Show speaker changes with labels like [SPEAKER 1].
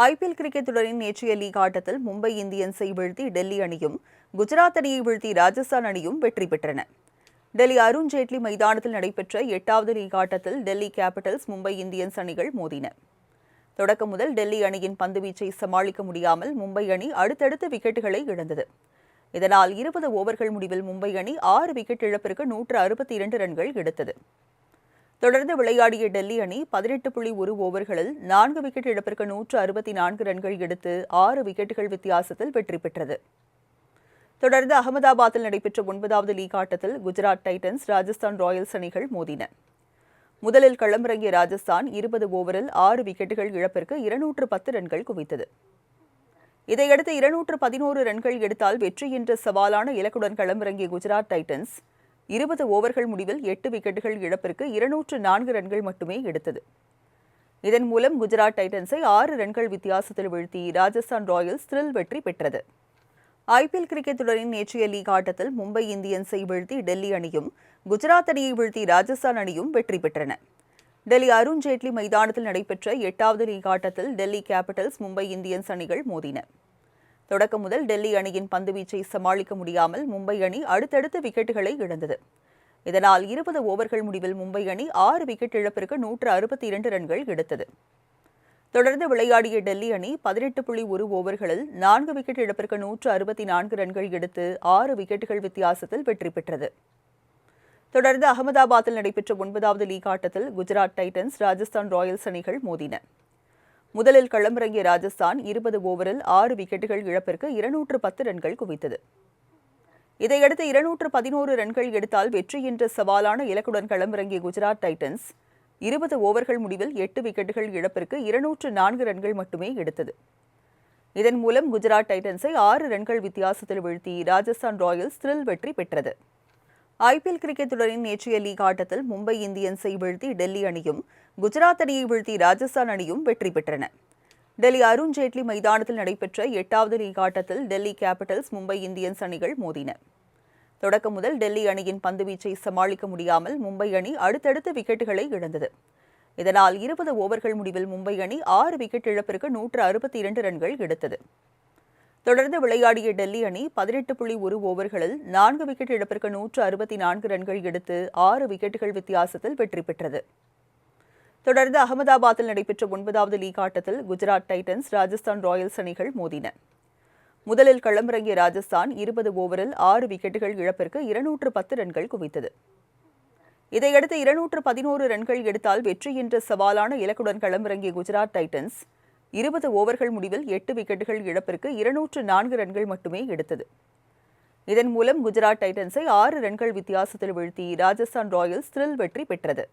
[SPEAKER 1] IPL cricket தொடரின் நேற்றைய league ஆட்டத்தில் மும்பை இந்தியன்ஸை வீழ்த்தி டெல்லி அணியும், குஜராத் அணியை வீழ்த்தி ராஜஸ்தான் அணியும் வெற்றி பெற்றன. டெல்லி அருண் ஜேட்லி மைதானத்தில் நடைபெற்ற 8வது லீக் ஆட்டத்தில் டெல்லி கேபிட்டல்ஸ், மும்பை இந்தியன்ஸ் அணிகள் மோதின. தொடக்கம் முதல் டெல்லி அணியின் பந்துவீச்சை சமாளிக்க முடியாமல் மும்பை அணி அடுத்தடுத்து விக்கெட்டுகளை இழந்தது. இதனால் 20 ஓவர்கள் முடிவில் மும்பை அணி 6 விக்கெட் இழப்பிற்கு 162 ரன்கள் எடுத்தது. தொடர்ந்து விளையாடிய டெல்லி அணி 18.1 ஓவர்களில் 4 விக்கெட் இழப்பிற்கு 164 ரன்கள் எடுத்து 6 விக்கெட்டுகள் வித்தியாசத்தில் வெற்றி பெற்றது. தொடர்ந்து அகமதாபாத்தில் நடைபெற்ற 9வது லீக் ஆட்டத்தில் குஜராத் டைட்டன்ஸ், ராஜஸ்தான் ராயல்ஸ் அணிகள் மோதின. முதலில் களமிறங்கிய ராஜஸ்தான் 20 ஓவரில் 6 விக்கெட்டுகள் இழப்பிற்கு 210 ரன்கள் குவித்தது. இதையடுத்து 211 ரன்கள் எடுத்தால் வெற்றி என்ற சவாலான இலக்குடன் களமிறங்கிய குஜராத் டைட்டன்ஸ் 20 ஓவர்கள் முடிவில் 8 விக்கெட்டுகள் இழப்பிற்கு 204 ரன்கள் மட்டுமே எடுத்தது. இதன் மூலம் குஜராத் டைட்டன்ஸை 6 ரன்கள் வித்தியாசத்தில் வீழ்த்தி ராஜஸ்தான் ராயல்ஸ் த்ரில் வெற்றி பெற்றது. ஐபிஎல் கிரிக்கெட் தொடரின் நேற்றைய லீக் ஆட்டத்தில் மும்பை இந்தியன்ஸை வீழ்த்தி டெல்லி அணியும், குஜராத் அணியை வீழ்த்தி ராஜஸ்தான் அணியும் வெற்றி பெற்றன. டெல்லி அருண் ஜேட்லி மைதானத்தில் நடைபெற்ற 8வது லீக் ஆட்டத்தில் டெல்லி கேபிட்டல்ஸ், மும்பை இந்தியன்ஸ் அணிகள் மோதின. தொடக்கம் முதல் டெல்லி அணியின் பந்துவீச்சை சமாளிக்க முடியாமல் மும்பை அணி அடுத்தடுத்து விக்கெட்டுகளை இழந்தது. இதனால் 20 ஓவர்கள் முடிவில் மும்பை அணி 6 விக்கெட் இழப்பிற்கு 162 ரன்கள் எடுத்தது. தொடர்ந்து விளையாடிய டெல்லி அணி 18.1 ஓவர்களில் 4 விக்கெட் இழப்பிற்கு 164 ரன்கள் எடுத்து 6 விக்கெட்டுகள் வித்தியாசத்தில் வெற்றி பெற்றது. தொடர்ந்து அகமதாபாத்தில் நடைபெற்ற 9வது லீக் ஆட்டத்தில் குஜராத் டைட்டன்ஸ், ராஜஸ்தான் ராயல்ஸ் அணிகள் மோதின. முதலில் களமிறங்கிய ராஜஸ்தான் 20 ஓவரில் 6 விக்கெட்டுகள் இழப்பிற்கு 210 ரன்கள் குவித்தது. இதையடுத்து 211 ரன்கள் எடுத்தால் வெற்றி என்ற சவாலான இலக்குடன் களமிறங்கிய குஜராத் டைட்டன்ஸ் 20 ஓவர்கள் முடிவில் 8 விக்கெட்டுகள் இழப்பிற்கு 204 ரன்கள் மட்டுமே எடுத்தது. இதன் மூலம் குஜராத் டைட்டன்ஸை 6 ரன்கள் வித்தியாசத்தில் வீழ்த்தி ராஜஸ்தான் ராயல்ஸ் த்ரில் வெற்றி பெற்றது. ஐபிஎல் கிரிக்கெட் தொடரின் நேற்றைய லீக் ஆட்டத்தில் மும்பை இந்தியன்ஸை வீழ்த்தி டெல்லி அணியும், குஜராத் அணியை வீழ்த்தி ராஜஸ்தான் அணியும் வெற்றி பெற்றன. டெல்லி அருண் ஜேட்லி மைதானத்தில் நடைபெற்ற 8வது லீக் ஆட்டத்தில் டெல்லி கேபிட்டல்ஸ், மும்பை இந்தியன்ஸ் அணிகள் மோதின. தொடக்கம் முதல் டெல்லி அணியின் பந்துவீச்சை சமாளிக்க முடியாமல் மும்பை அணி அடுத்தடுத்து விக்கெட்டுகளை இழந்தது. இதனால் 20 ஓவர்கள் முடிவில் மும்பை அணி 6 விக்கெட் இழப்பிற்கு 162 ரன்கள் எடுத்தது. தொடர்ந்து விளையாடிய டெல்லி அணி 18.1 ஓவர்களில் 4 விக்கெட் இழப்பிற்கு 164 ரன்கள் எடுத்து 6 விக்கெட்டுகள் வித்தியாசத்தில் வெற்றி பெற்றது. தொடர்ந்து அகமதாபாத்தில் நடைபெற்ற 9வது லீக் ஆட்டத்தில் குஜராத் டைட்டன்ஸ், ராஜஸ்தான் ராயல்ஸ் அணிகள் மோதின. முதலில் களமிறங்கிய ராஜஸ்தான் 20 ஓவரில் 6 விக்கெட்டுகள் இழப்பிற்கு 210 ரன்கள் குவித்தது. இதையடுத்து 211 ரன்கள் எடுத்தால் வெற்றி என்ற சவாலான இலக்குடன் களமிறங்கிய குஜராத் டைட்டன்ஸ் 20 ஓவர்கள் முடிவில் 8 விக்கெட்டுகள் இழப்பிற்கு 204 ரன்கள் மட்டுமே எடுத்தது. இதன் மூலம் குஜராத் டைட்டன்ஸை 6 ரன்கள் வித்தியாசத்தில் வீழ்த்தி ராஜஸ்தான் ராயல்ஸ் த்ரில் வெற்றி பெற்றது.